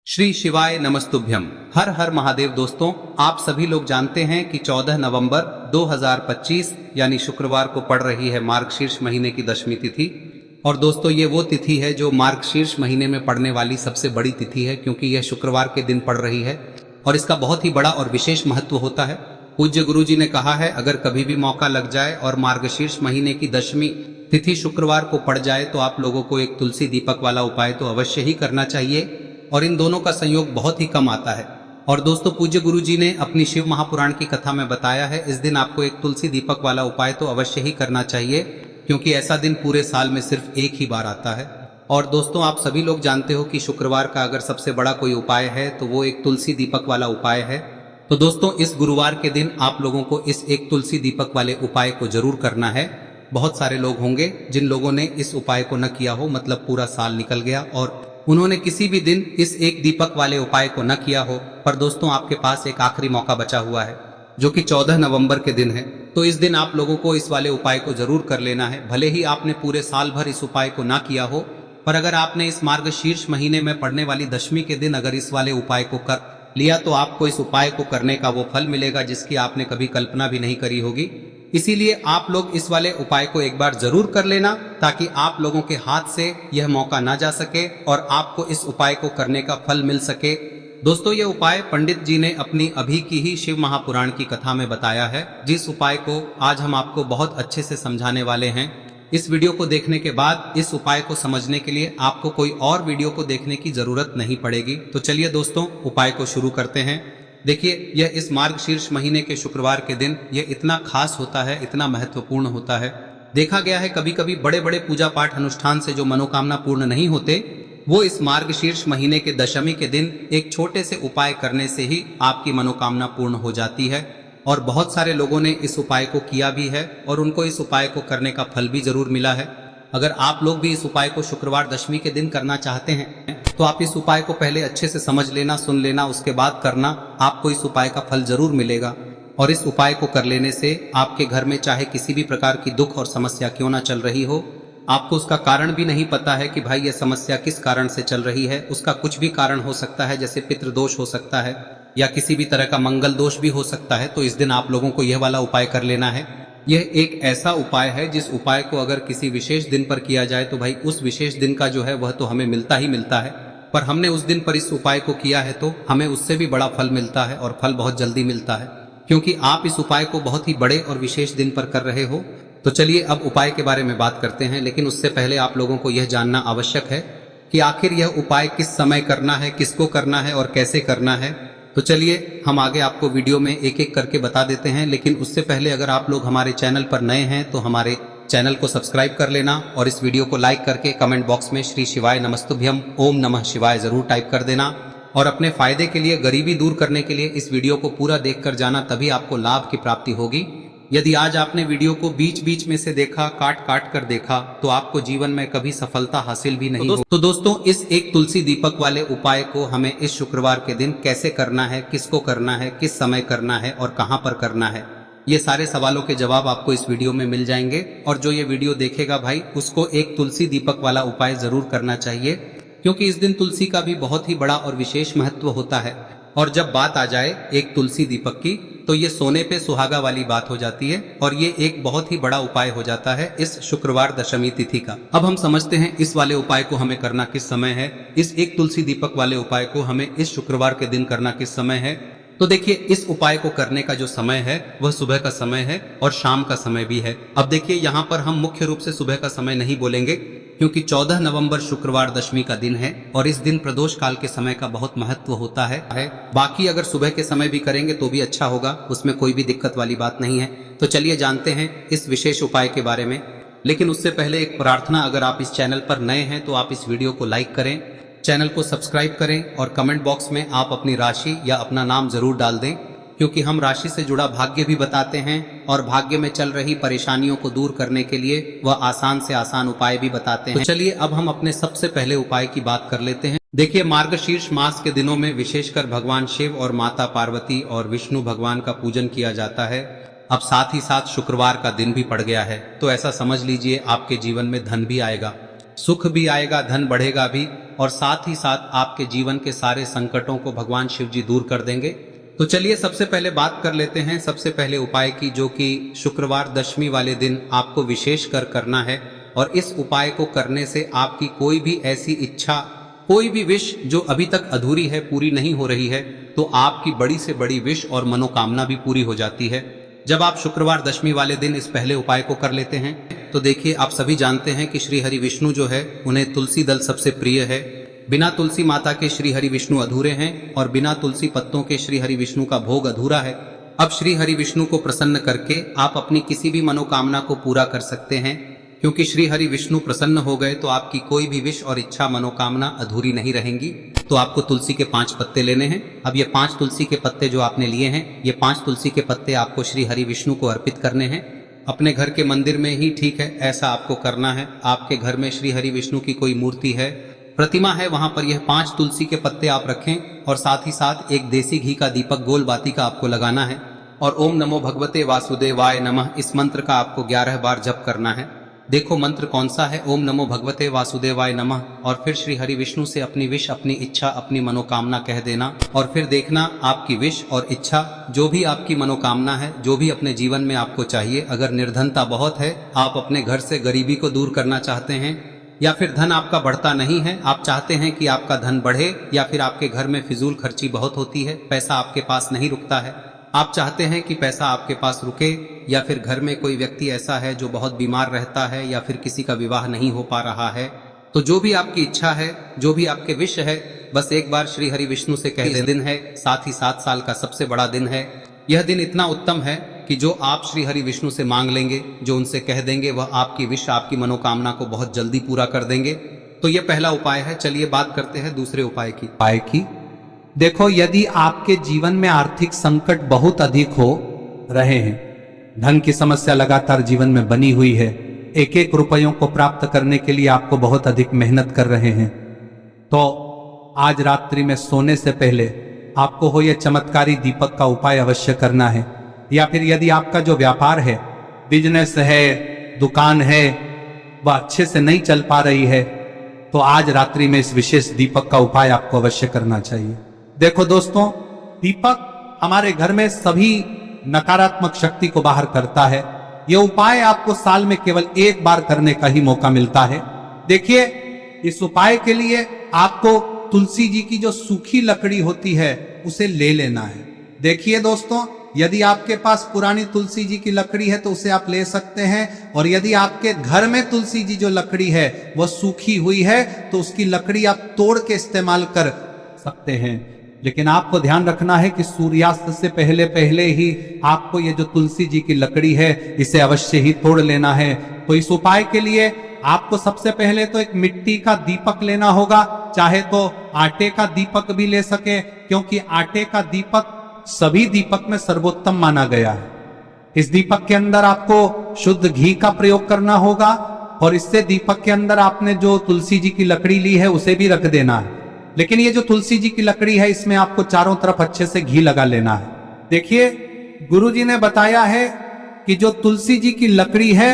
श्री शिवाय नमस्तुभ्यम। हर हर महादेव। दोस्तों, आप सभी लोग जानते हैं कि 14 नवंबर 2025 यानी शुक्रवार को पड़ रही है मार्गशीर्ष महीने की दशमी तिथि। और दोस्तों, ये वो तिथि है जो मार्गशीर्ष महीने में पड़ने वाली सबसे बड़ी तिथि है, क्योंकि यह शुक्रवार के दिन पड़ रही है और इसका बहुत ही बड़ा और विशेष महत्व होता है। पूज्य गुरु जी ने कहा है, अगर कभी भी मौका लग जाए और मार्गशीर्ष महीने की दशमी तिथि शुक्रवार को पड़ जाए तो आप लोगों को एक तुलसी दीपक वाला उपाय तो अवश्य ही करना चाहिए, और इन दोनों का संयोग बहुत ही कम आता है। और दोस्तों, पूज्य गुरु जी ने अपनी शिव महापुराण की कथा में बताया है, इस दिन आपको एक तुलसी दीपक वाला उपाय तो अवश्य ही करना चाहिए, क्योंकि ऐसा दिन पूरे साल में सिर्फ एक ही बार आता है। और दोस्तों, आप सभी लोग जानते हो कि शुक्रवार का अगर सबसे बड़ा कोई उपाय है तो वो एक तुलसी दीपक वाला उपाय है। तो दोस्तों, इस गुरुवार के दिन आप लोगों को इस एक तुलसी दीपक वाले उपाय को जरूर करना है। बहुत सारे लोग होंगे जिन लोगों ने इस उपाय को न किया हो, मतलब पूरा साल निकल गया और उन्होंने किसी भी दिन इस एक दीपक वाले उपाय को न किया हो। पर दोस्तों, आपके पास एक आखिरी मौका बचा हुआ है, जो कि 14 नवंबर के दिन है। तो इस दिन आप लोगों को इस वाले उपाय को जरूर कर लेना है। भले ही आपने पूरे साल भर इस उपाय को ना किया हो, पर अगर आपने इस मार्गशीर्ष महीने में पड़ने वाली दशमी के दिन अगर इस वाले उपाय को कर लिया तो आपको इस उपाय को करने का वो फल मिलेगा जिसकी आपने कभी कल्पना भी नहीं करी होगी। इसीलिए आप लोग इस वाले उपाय को एक बार जरूर कर लेना, ताकि आप लोगों के हाथ से यह मौका ना जा सके और आपको इस उपाय को करने का फल मिल सके। दोस्तों, यह उपाय पंडित जी ने अपनी अभी की ही शिव महापुराण की कथा में बताया है, जिस उपाय को आज हम आपको बहुत अच्छे से समझाने वाले हैं। इस वीडियो को देखने के बाद इस उपाय को समझने के लिए आपको कोई और वीडियो को देखने की जरूरत नहीं पड़ेगी। तो चलिए दोस्तों, उपाय को शुरू करते हैं। देखिए, यह इस मार्गशीर्ष महीने के शुक्रवार के दिन यह इतना खास होता है, इतना महत्वपूर्ण होता है। देखा गया है कभी कभी बड़े बड़े पूजा पाठ अनुष्ठान से जो मनोकामना पूर्ण नहीं होते, वो इस मार्गशीर्ष महीने के दशमी के दिन एक छोटे से उपाय करने से ही आपकी मनोकामना पूर्ण हो जाती है। और बहुत सारे लोगों ने इस उपाय को किया भी है और उनको इस उपाय को करने का फल भी जरूर मिला है। अगर आप लोग भी इस उपाय को शुक्रवार दशमी के दिन करना चाहते हैं तो आप इस उपाय को पहले अच्छे से समझ लेना, सुन लेना, उसके बाद करना। आपको इस उपाय का फल जरूर मिलेगा। और इस उपाय को कर लेने से आपके घर में चाहे किसी भी प्रकार की दुख और समस्या क्यों ना चल रही हो, आपको उसका कारण भी नहीं पता है कि भाई यह समस्या किस कारण से चल रही है, उसका कुछ भी कारण हो सकता है, जैसे पितृदोष हो सकता है या किसी भी तरह का मंगल दोष भी हो सकता है। तो इस दिन आप लोगों को यह वाला उपाय कर लेना है। यह एक ऐसा उपाय है जिस उपाय को अगर किसी विशेष दिन पर किया जाए तो भाई उस विशेष दिन का जो है वह तो हमें मिलता ही मिलता है, पर हमने उस दिन पर इस उपाय को किया है तो हमें उससे भी बड़ा फल मिलता है, और फल बहुत जल्दी मिलता है, क्योंकि आप इस उपाय को बहुत ही बड़े और विशेष दिन पर कर रहे हो। तो चलिए अब उपाय के बारे में बात करते हैं, लेकिन उससे पहले आप लोगों को यह जानना आवश्यक है कि आखिर यह उपाय किस समय करना है, किसको करना है और कैसे करना है। तो चलिए हम आगे आपको वीडियो में एक एक करके बता देते हैं, लेकिन उससे पहले अगर आप लोग हमारे चैनल पर नए हैं तो हमारे चैनल को सब्सक्राइब कर लेना और इस वीडियो को लाइक करके कमेंट बॉक्स में श्री शिवाय नमस्तुभ्यम ओम नमः शिवाय जरूर टाइप कर देना। और अपने फायदे के लिए, गरीबी दूर करने के लिए इस वीडियो को पूरा देखकर जाना, तभी आपको लाभ की प्राप्ति होगी। यदि आज आपने वीडियो को बीच बीच में से देखा, काट काट कर देखा, तो आपको जीवन में कभी सफलता हासिल भी नहीं होगी। तो दोस्तों, इस एक तुलसी दीपक वाले उपाय को हमें इस शुक्रवार के दिन कैसे करना है, किसको करना है, किस समय करना है और कहां पर करना है, ये सारे सवालों के जवाब आपको इस वीडियो में मिल जाएंगे। और जो ये वीडियो देखेगा भाई, उसको एक तुलसी दीपक वाला उपाय जरूर करना चाहिए, क्योंकि इस दिन तुलसी का भी बहुत ही बड़ा और विशेष महत्व होता है। और जब बात आ जाए एक तुलसी दीपक की, तो ये सोने पे सुहागा वाली बात हो जाती है और ये एक बहुत ही बड़ा उपाय हो जाता है इस शुक्रवार दशमी तिथि का। अब हम समझते हैं इस वाले उपाय को हमें करना किस समय है। इस एक तुलसी दीपक वाले उपाय को हमें इस शुक्रवार के दिन करना किस समय है। तो देखिए, इस उपाय को करने का जो समय है वह सुबह का समय है और शाम का समय भी है। अब देखिए, यहाँ पर हम मुख्य रूप से सुबह का समय नहीं बोलेंगे, क्योंकि 14 नवंबर शुक्रवार दशमी का दिन है और इस दिन प्रदोष काल के समय का बहुत महत्व होता है। बाकी अगर सुबह के समय भी करेंगे तो भी अच्छा होगा, उसमें कोई भी दिक्कत वाली बात नहीं है। तो चलिए जानते हैं इस विशेष उपाय के बारे में। लेकिन उससे पहले एक प्रार्थना, अगर आप इस चैनल पर नए हैं तो आप इस वीडियो को लाइक करें, चैनल को सब्सक्राइब करें और कमेंट बॉक्स में आप अपनी राशि या अपना नाम जरूर डाल दें, क्योंकि हम राशि से जुड़ा भाग्य भी बताते हैं और भाग्य में चल रही परेशानियों को दूर करने के लिए वह आसान से आसान उपाय भी बताते हैं। तो चलिए अब हम अपने सबसे पहले उपाय की बात कर लेते हैं। देखिए, मार्गशीर्ष मास के दिनों में विशेषकर भगवान शिव और माता पार्वती और विष्णु भगवान का पूजन किया जाता है। अब साथ ही साथ शुक्रवार का दिन भी पड़ गया है, तो ऐसा समझ लीजिए आपके जीवन में धन भी आएगा, सुख भी आएगा, धन बढ़ेगा भी। और साथ ही साथ आपके जीवन के सारे संकटों को भगवान शिव जी दूर कर देंगे। तो चलिए सबसे पहले बात कर लेते हैं सबसे पहले उपाय की, जो कि शुक्रवार दशमी वाले दिन आपको विशेष कर करना है। और इस उपाय को करने से आपकी कोई भी ऐसी इच्छा, कोई भी विश जो अभी तक अधूरी है, पूरी नहीं हो रही है, तो आपकी बड़ी से बड़ी विश और मनोकामना भी पूरी हो जाती है जब आप शुक्रवार दशमी वाले दिन इस पहले उपाय को कर लेते हैं। तो देखिए, आप सभी जानते हैं कि श्री हरि विष्णु जो है उन्हें तुलसी दल सबसे प्रिय है। बिना तुलसी माता के श्री हरि विष्णु अधूरे हैं और बिना तुलसी पत्तों के श्री हरि विष्णु का भोग अधूरा है। अब श्री हरि विष्णु को प्रसन्न करके आप अपनी किसी भी मनोकामना को पूरा कर सकते हैं, क्योंकि श्री हरि विष्णु प्रसन्न हो गए तो आपकी कोई भी विश और इच्छा मनोकामना अधूरी नहीं रहेंगी। तो आपको तुलसी के 5 पत्ते लेने हैं। अब ये 5 तुलसी के पत्ते जो आपने लिए हैं, ये 5 तुलसी के पत्ते आपको श्री हरि विष्णु को अर्पित करने हैं। अपने घर के मंदिर में ही ठीक है, ऐसा आपको करना है। आपके घर में श्री हरि विष्णु की कोई मूर्ति है, प्रतिमा है, वहां पर यह 5 तुलसी के पत्ते आप रखें और साथ ही साथ एक देसी घी का दीपक गोल बाती का आपको लगाना है और ओम नमो भगवते वासुदेवाय नमः इस मंत्र का आपको 11 बार जप करना है। देखो मंत्र कौन सा है, ओम नमो भगवते वासुदेवाय नमः, और फिर श्री हरि विष्णु से अपनी विश, अपनी इच्छा, अपनी मनोकामना कह देना और फिर देखना आपकी विश और इच्छा, जो भी आपकी मनोकामना है, जो भी अपने जीवन में आपको चाहिए। अगर निर्धनता बहुत है, आप अपने घर से गरीबी को दूर करना चाहते हैं, या फिर धन आपका बढ़ता नहीं है, आप चाहते हैं कि आपका धन बढ़े, या फिर आपके घर में फिजूल खर्ची बहुत होती है, पैसा आपके पास नहीं रुकता है, आप चाहते हैं कि पैसा आपके पास रुके, या फिर घर में कोई व्यक्ति ऐसा है जो बहुत बीमार रहता है, या फिर किसी का विवाह नहीं हो पा रहा है, तो जो भी आपकी इच्छा है, जो भी आपके विश है, बस एक बार श्री हरि विष्णु से कह दिन है। साथ ही 7 साल का सबसे बड़ा दिन है। यह दिन इतना उत्तम है कि जो आप श्री हरि विष्णु से मांग लेंगे, जो उनसे कह देंगे, वह आपकी विश, आपकी मनोकामना को बहुत जल्दी पूरा कर देंगे। तो यह पहला उपाय है। चलिए बात करते हैं दूसरे उपाय की। देखो, यदि आपके जीवन में आर्थिक संकट बहुत अधिक हो रहे हैं, धन की समस्या लगातार जीवन में बनी हुई है, एक एक रुपयों को प्राप्त करने के लिए आपको बहुत अधिक मेहनत कर रहे हैं, तो आज रात्रि में सोने से पहले आपको हो यह चमत्कारी दीपक का उपाय अवश्य करना है। या फिर यदि आपका जो व्यापार है, बिजनेस है, दुकान है, वह अच्छे से नहीं चल पा रही है, तो आज रात्रि में इस विशेष दीपक का उपाय आपको अवश्य करना चाहिए। देखो दोस्तों, दीपक हमारे घर में सभी नकारात्मक शक्ति को बाहर करता है। यह उपाय आपको साल में केवल 1 बार करने का ही मौका मिलता है। देखिए, इस उपाय के लिए आपको तुलसी जी की जो सूखी लकड़ी होती है उसे ले लेना है। देखिए दोस्तों, यदि आपके पास पुरानी तुलसी जी की लकड़ी है तो उसे आप ले सकते हैं, और यदि आपके घर में तुलसी जी जो लकड़ी है वह सूखी हुई है तो उसकी लकड़ी आप तोड़ के इस्तेमाल कर सकते हैं। लेकिन आपको ध्यान रखना है कि सूर्यास्त से पहले पहले ही आपको ये जो तुलसी जी की लकड़ी है इसे अवश्य ही तोड़ लेना है। तो इस उपाय के लिए आपको सबसे पहले तो एक मिट्टी का दीपक लेना होगा, चाहे तो आटे का दीपक भी ले सके, क्योंकि आटे का दीपक सभी दीपक में सर्वोत्तम माना गया है। इस दीपक के अंदर आपको शुद्ध घी का प्रयोग करना होगा, और इससे दीपक के अंदर आपने जो तुलसी जी की लकड़ी ली है उसे भी रख देना है। लेकिन ये जो तुलसी जी की लकड़ी है, इसमें आपको चारों तरफ अच्छे से घी लगा लेना है। देखिए, गुरुजी ने बताया है कि जो तुलसी जी की लकड़ी है,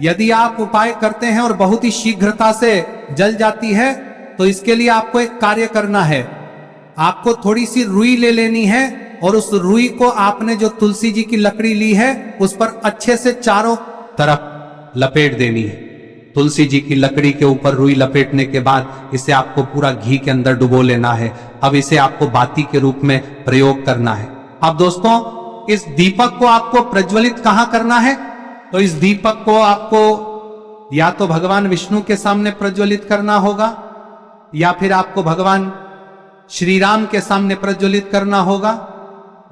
यदि आप उपाय करते हैं और बहुत ही शीघ्रता से जल जाती है, तो इसके लिए आपको एक कार्य करना है। आपको थोड़ी सी रुई ले लेनी है और उस रुई को आपने जो तुलसी जी की लकड़ी ली है उस पर अच्छे से चारों तरफ लपेट देनी है। तुलसी जी की लकड़ी के ऊपर रुई लपेटने के बाद इसे आपको पूरा घी के अंदर डुबो लेना है। अब इसे आपको बाती के रूप में प्रयोग करना है। अब दोस्तों, इस दीपक को आपको प्रज्वलित कहां करना है? तो इस दीपक को आपको या तो भगवान विष्णु के सामने प्रज्वलित करना होगा, या फिर आपको भगवान श्री राम के सामने प्रज्वलित करना होगा,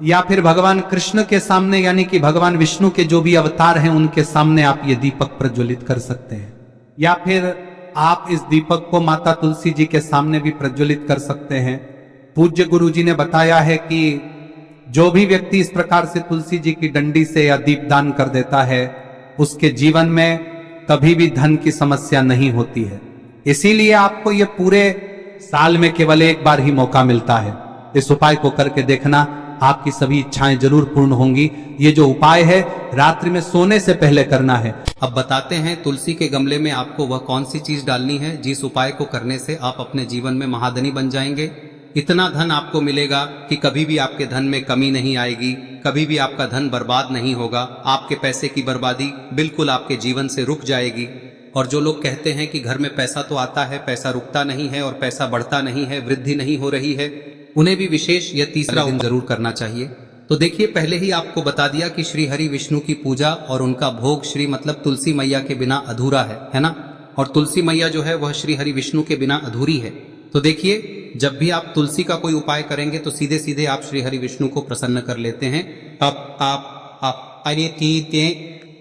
या फिर भगवान कृष्ण के सामने, यानी कि भगवान विष्णु के जो भी अवतार हैं उनके सामने आप ये दीपक प्रज्वलित कर सकते हैं। या फिर आप इस दीपक को माता तुलसी जी के सामने भी प्रज्वलित कर सकते हैं। पूज्य गुरु जी ने बताया है कि जो भी व्यक्ति इस प्रकार से तुलसी जी की डंडी से या दीपदान कर देता है, उसके जीवन में कभी भी धन की समस्या नहीं होती है। इसीलिए आपको ये पूरे साल में केवल 1 बार ही मौका मिलता है। इस उपाय को करके देखना, आपकी सभी इच्छाएं जरूर पूर्ण होंगी। ये जो उपाय है रात्रि में सोने से पहले करना है। अब बताते हैं तुलसी के गमले में आपको वह कौन सी चीज डालनी है जिस उपाय को करने से आप अपने जीवन में महाधनी बन जाएंगे। इतना धन आपको मिलेगा कि कभी भी आपके धन में कमी नहीं आएगी, कभी भी आपका धन बर्बाद नहीं होगा। आपके पैसे की बर्बादी बिल्कुल आपके जीवन से रुक जाएगी। और जो लोग कहते हैं कि घर में पैसा तो आता है, पैसा रुकता नहीं है और पैसा बढ़ता नहीं है, वृद्धि नहीं हो रही है, उन्हें भी विशेष यह तीसरा दिन जरूर करना चाहिए। तो देखिए, पहले ही आपको बता दिया कि श्री हरि विष्णु की पूजा और उनका भोग श्री मतलब तुलसी मैया के बिना अधूरा है ना। और तुलसी मैया जो है वह श्री हरि विष्णु के बिना अधूरी है। तो देखिए, जब भी आप तुलसी का कोई उपाय करेंगे तो सीधे सीधे आप श्री हरि विष्णु को प्रसन्न कर लेते हैं।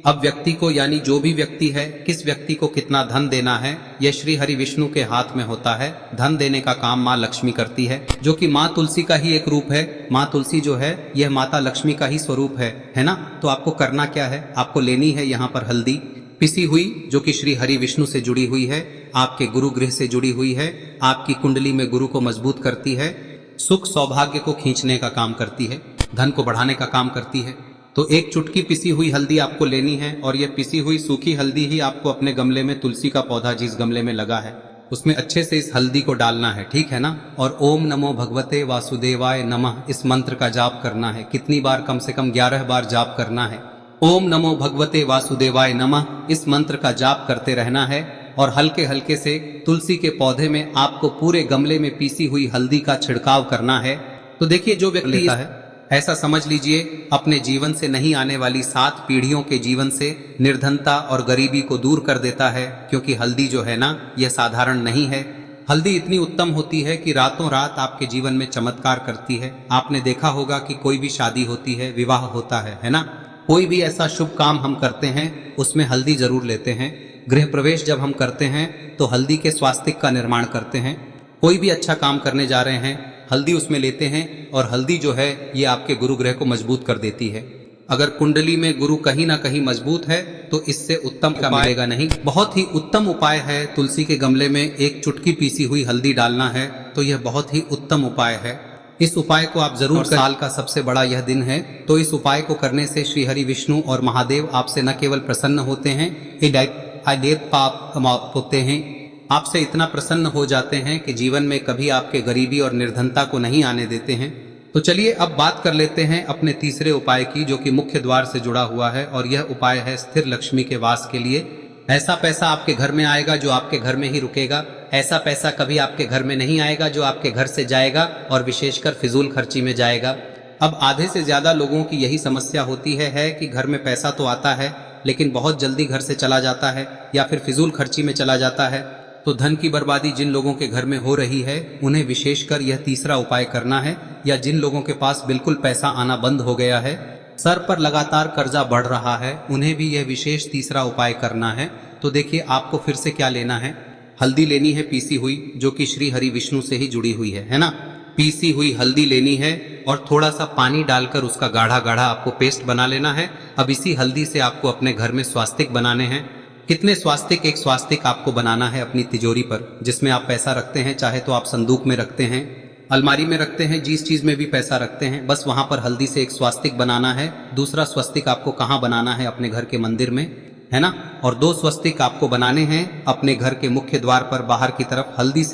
अब व्यक्ति को, यानी जो भी व्यक्ति है, किस व्यक्ति को कितना धन देना है, यह श्री हरि विष्णु के हाथ में होता है। धन देने का काम माँ लक्ष्मी करती है, जो कि माँ तुलसी का ही एक रूप है। माँ तुलसी जो है यह माता लक्ष्मी का ही स्वरूप है ना। तो आपको करना क्या है, आपको लेनी है यहाँ पर हल्दी पिसी हुई, जो कि श्री हरि विष्णु से जुड़ी हुई है, आपके गुरु गृह से जुड़ी हुई है, आपकी कुंडली में गुरु को मजबूत करती है, सुख सौभाग्य को खींचने का काम करती है, धन को बढ़ाने का काम करती है। तो एक चुटकी पिसी हुई हल्दी आपको लेनी है और यह पिसी हुई सूखी हल्दी ही आपको अपने गमले में, तुलसी का पौधा जिस गमले में लगा है उसमें अच्छे से इस हल्दी को डालना है, ठीक है ना। और ओम नमो भगवते वासुदेवाय नमः इस मंत्र का जाप करना है। कितनी बार? कम से कम 11 बार जाप करना है। ओम नमो भगवते वासुदेवाय नमः इस मंत्र का जाप करते रहना है और हल्के हल्के से तुलसी के पौधे में आपको पूरे गमले में पीसी हुई हल्दी का छिड़काव करना है। तो देखिए, जो व्यक्ति लेता है, ऐसा समझ लीजिए अपने जीवन से नहीं आने वाली 7 पीढ़ियों के जीवन से निर्धनता और गरीबी को दूर कर देता है। क्योंकि हल्दी जो है ना, यह साधारण नहीं है। हल्दी इतनी उत्तम होती है कि रातों रात आपके जीवन में चमत्कार करती है। आपने देखा होगा कि कोई भी शादी होती है, विवाह होता है ना, कोई भी ऐसा शुभ काम हम करते हैं उसमें हल्दी जरूर लेते हैं। गृह प्रवेश जब हम करते हैं तो हल्दी के स्वास्तिक का निर्माण करते हैं। कोई भी अच्छा काम करने जा रहे हैं, हल्दी उसमें लेते हैं और हल्दी जो है ये आपके गुरु ग्रह को मजबूत कर देती है। अगर कुंडली में गुरु कहीं ना कहीं मजबूत है तो इससे उत्तम का मिलेगा नहीं। बहुत ही उत्तम उपाय है। तुलसी के गमले में एक चुटकी पीसी हुई हल्दी डालना है, तो यह बहुत ही उत्तम उपाय है। इस उपाय को आप जरूर, साल का सबसे बड़ा यह दिन है, तो इस उपाय को करने से श्री हरि विष्णु और महादेव आपसे न केवल प्रसन्न होते हैं, पाप होते हैं, आपसे इतना प्रसन्न हो जाते हैं कि जीवन में कभी आपके गरीबी और निर्धनता को नहीं आने देते हैं। तो चलिए अब बात कर लेते हैं अपने तीसरे उपाय की, जो कि मुख्य द्वार से जुड़ा हुआ है। और यह उपाय है स्थिर लक्ष्मी के वास के लिए। ऐसा पैसा आपके घर में आएगा जो आपके घर में ही रुकेगा। ऐसा पैसा कभी आपके घर में नहीं आएगा जो आपके घर से जाएगा और विशेषकर फिजूल खर्ची में जाएगा। अब आधे से ज्यादा लोगों की यही समस्या होती है कि घर में पैसा तो आता है लेकिन बहुत जल्दी घर से चला जाता है या फिर फिजूल खर्ची में चला जाता है। तो धन की बर्बादी जिन लोगों के घर में हो रही है उन्हें विशेषकर यह तीसरा उपाय करना है। या जिन लोगों के पास बिल्कुल पैसा आना बंद हो गया है, सर पर लगातार कर्जा बढ़ रहा है, उन्हें भी यह विशेष तीसरा उपाय करना है। तो देखिए, आपको फिर से क्या लेना है, हल्दी लेनी है पीसी हुई, जो कि श्री हरि विष्णु से ही जुड़ी हुई है ना। पीसी हुई हल्दी लेनी है और थोड़ा सा पानी डालकर उसका गाढ़ा गाढ़ा आपको पेस्ट बना लेना है। अब इसी हल्दी से आपको अपने घर में स्वास्तिक बनाने हैं। कितने स्वास्तिक? एक स्वास्तिक आपको बनाना है अपनी तिजोरी पर, जिसमें आप पैसा रखते हैं। चाहे तो आप संदूक में रखते हैं, अलमारी में रखते हैं, जिस चीज में भी पैसा रखते हैं, बस वहां पर हल्दी से एक स्वास्तिक बनाना है। दूसरा स्वस्तिक आपको कहाँ बनाना है? अपने घर के मंदिर में, है ना। और 2 स्वस्तिक आपको बनाने हैं अपने घर के मुख्य द्वार पर बाहर की तरफ। हल्दी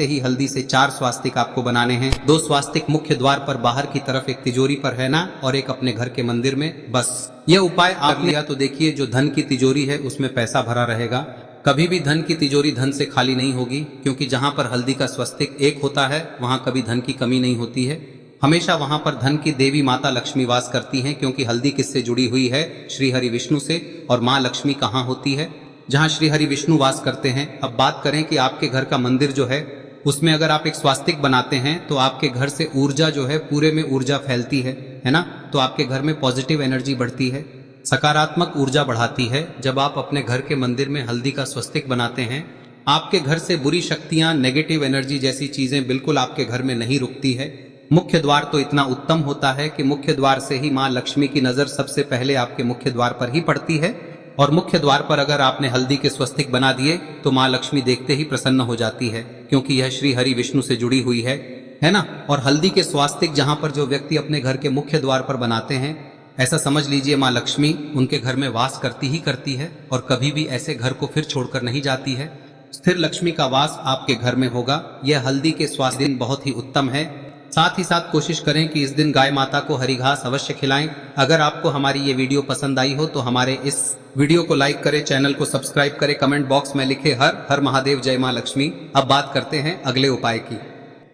से 4 स्वास्तिक आपको बनाने हैं। 2 स्वास्तिक मुख्य द्वार पर बाहर की तरफ, एक तिजोरी पर, है ना, और एक अपने घर के मंदिर में। बस यह उपाय आप लिया तो देखिए, जो धन की तिजोरी है उसमें पैसा भरा रहेगा। कभी भी धन की तिजोरी धन से खाली नहीं होगी, क्योंकि जहां पर हल्दी का स्वस्तिक एक होता है वहां कभी धन की कमी नहीं होती है। हमेशा वहां पर धन की देवी माता लक्ष्मी वास करती हैं, क्योंकि हल्दी किससे जुड़ी हुई है? श्री हरि विष्णु से। और माँ लक्ष्मी कहाँ होती है? जहाँ श्री हरि विष्णु वास करते हैं। अब बात करें कि आपके घर का मंदिर जो है उसमें अगर आप एक स्वास्तिक बनाते हैं तो आपके घर से ऊर्जा जो है, पूरे में ऊर्जा फैलती है ना। तो आपके घर में पॉजिटिव एनर्जी बढ़ती है, सकारात्मक ऊर्जा बढ़ाती है। जब आप अपने घर के मंदिर में हल्दी का स्वस्तिक बनाते हैं, आपके घर से बुरी शक्तियां, नेगेटिव एनर्जी जैसी चीजें बिल्कुल आपके घर में नहीं रुकती है। मुख्य द्वार तो इतना उत्तम होता है कि मुख्य द्वार से ही माँ लक्ष्मी की नजर सबसे पहले आपके मुख्य द्वार पर ही पड़ती है। और मुख्य द्वार पर अगर आपने हल्दी के स्वस्तिक बना दिए तो माँ लक्ष्मी देखते ही प्रसन्न हो जाती है, क्योंकि यह श्री हरि विष्णु से जुड़ी हुई है। है ना। और हल्दी के स्वास्तिक जहां पर जो व्यक्ति अपने घर के मुख्य द्वार पर बनाते हैं, ऐसा समझ लीजिए माँ लक्ष्मी उनके घर में वास करती ही करती है और कभी भी ऐसे घर को फिर छोड़कर नहीं जाती है। स्थिर लक्ष्मी का वास आपके घर में होगा। यह हल्दी के स्वास्थ्य दिन बहुत ही उत्तम है। साथ ही साथ कोशिश करें कि इस दिन गाय माता को हरी घास अवश्य खिलाएं। अगर आपको हमारी ये वीडियो पसंद आई हो तो हमारे इस वीडियो को लाइक करें, चैनल को सब्सक्राइब करें, कमेंट बॉक्स में लिखे हर हर महादेव, जय माँ लक्ष्मी। अब बात करते हैं अगले उपाय की।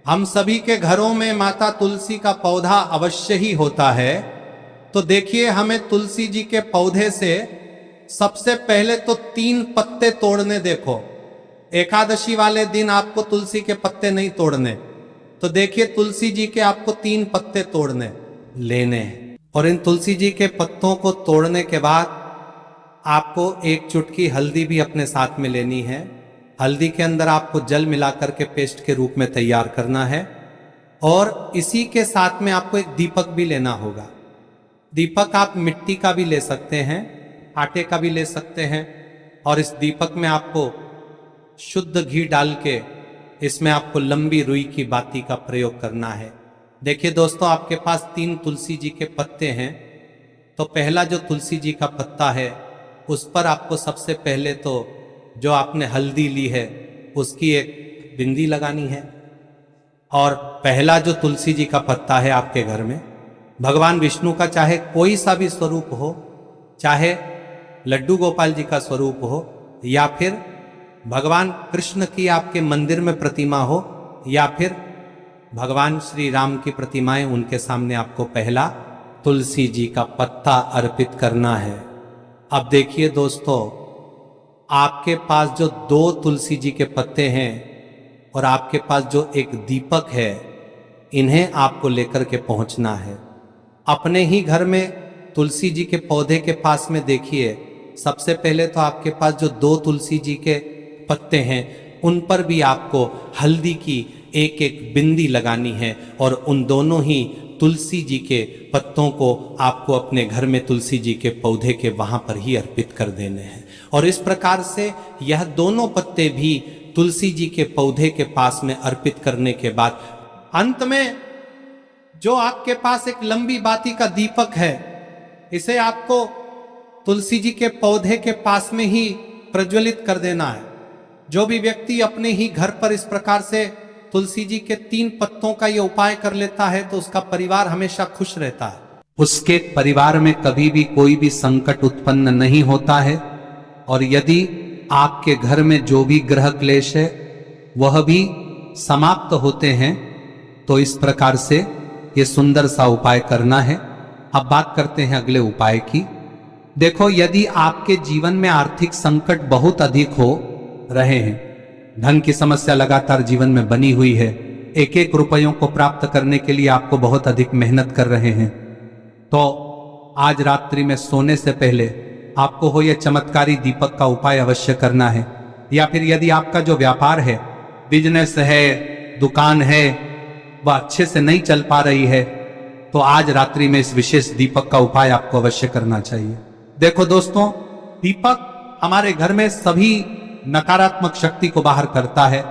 हम सभी के घरों में माता तुलसी का पौधा अवश्य ही होता है। तो देखिए, हमें तुलसी जी के पौधे से सबसे पहले तो 3 पत्ते तोड़ने। देखो, एकादशी वाले दिन आपको तुलसी के पत्ते नहीं तोड़ने। तो देखिए, तुलसी जी के आपको 3 पत्ते तोड़ने लेने हैं। और इन तुलसी जी के पत्तों को तोड़ने के बाद आपको 1 चुटकी हल्दी भी अपने साथ में लेनी है। हल्दी के अंदर आपको जल मिलाकर के पेस्ट के रूप में तैयार करना है। और इसी के साथ में आपको एक दीपक भी लेना होगा। दीपक आप मिट्टी का भी ले सकते हैं, आटे का भी ले सकते हैं। और इस दीपक में आपको शुद्ध घी डाल के इसमें आपको लंबी रुई की बाती का प्रयोग करना है। देखिए दोस्तों, आपके पास 3 तुलसी जी के पत्ते हैं। तो पहला जो तुलसी जी का पत्ता है उस पर आपको सबसे पहले तो जो आपने हल्दी ली है उसकी एक बिंदी लगानी है। और पहला जो तुलसी जी का पत्ता है आपके घर में, भगवान विष्णु का चाहे कोई सा भी स्वरूप हो, चाहे लड्डू गोपाल जी का स्वरूप हो, या फिर भगवान कृष्ण की आपके मंदिर में प्रतिमा हो, या फिर भगवान श्री राम की प्रतिमाएं, उनके सामने आपको पहला तुलसी जी का पत्ता अर्पित करना है। अब देखिए दोस्तों, आपके पास जो 2 तुलसी जी के पत्ते हैं और आपके पास जो एक दीपक है, इन्हें आपको लेकर के पहुंचना है। अपने ही घर में तुलसी जी के पौधे के पास में देखिए, सबसे पहले तो आपके पास जो 2 तुलसी जी के पत्ते हैं उन पर भी आपको हल्दी की एक एक बिंदी लगानी है। और उन दोनों ही तुलसी जी के पत्तों को आपको अपने घर में तुलसी जी के पौधे के वहां पर ही अर्पित कर देने हैं। और इस प्रकार से यह दोनों पत्ते भी तुलसी जी के पौधे के पास में अर्पित करने के बाद अंत में जो आपके पास एक लंबी बाती का दीपक है, इसे आपको तुलसी जी के पौधे के पास में ही प्रज्वलित कर देना है। जो भी व्यक्ति अपने ही घर पर इस प्रकार से तुलसी जी के 3 पत्तों का यह उपाय कर लेता है तो उसका परिवार हमेशा खुश रहता है। उसके परिवार में कभी भी कोई भी संकट उत्पन्न नहीं होता है। और यदि आपके घर में जो भी ग्रह क्लेश है वह भी समाप्त होते हैं। तो इस प्रकार से ये सुंदर सा उपाय करना है। अब बात करते हैं अगले उपाय की। देखो, यदि आपके जीवन में आर्थिक संकट बहुत अधिक हो रहे हैं, धन की समस्या लगातार जीवन में बनी हुई है, एक एक रुपयों को प्राप्त करने के लिए आपको बहुत अधिक मेहनत कर रहे हैं, तो आज रात्रि में सोने से पहले आपको हो यह चमत्कारी दीपक का उपाय अवश्य करना है। या फिर यदि आपका जो व्यापार है, बिजनेस है, दुकान है, वह अच्छे से नहीं चल पा रही है, तो आज रात्रि में इस विशेष दीपक का उपाय आपको अवश्य करना चाहिए। देखो दोस्तों, दीपक हमारे घर में सभी नकारात्मक शक्ति को बाहर करता है।